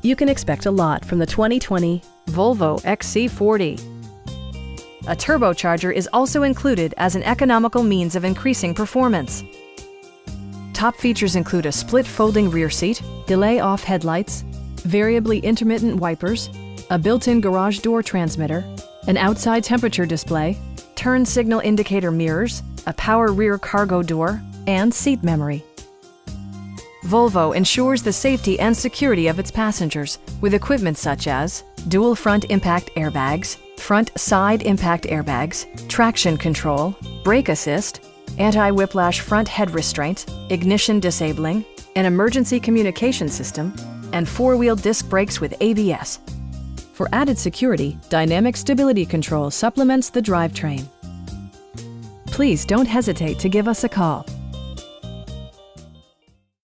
You can expect a lot from the 2020 Volvo XC40. A turbocharger is also included as an economical means of increasing performance. Top features include a split folding rear seat, delay-off headlights, variably intermittent wipers, a built-in garage door transmitter, an outside temperature display, turn signal indicator mirrors, a power rear cargo door, and seat memory. Volvo ensures the safety and security of its passengers with equipment such as dual front impact airbags, front side impact airbags, traction control, brake assist, anti-whiplash front head restraint, ignition disabling, an emergency communication system, and four-wheel disc brakes with ABS. For added security, dynamic stability control supplements the drivetrain. Please don't hesitate to give us a call.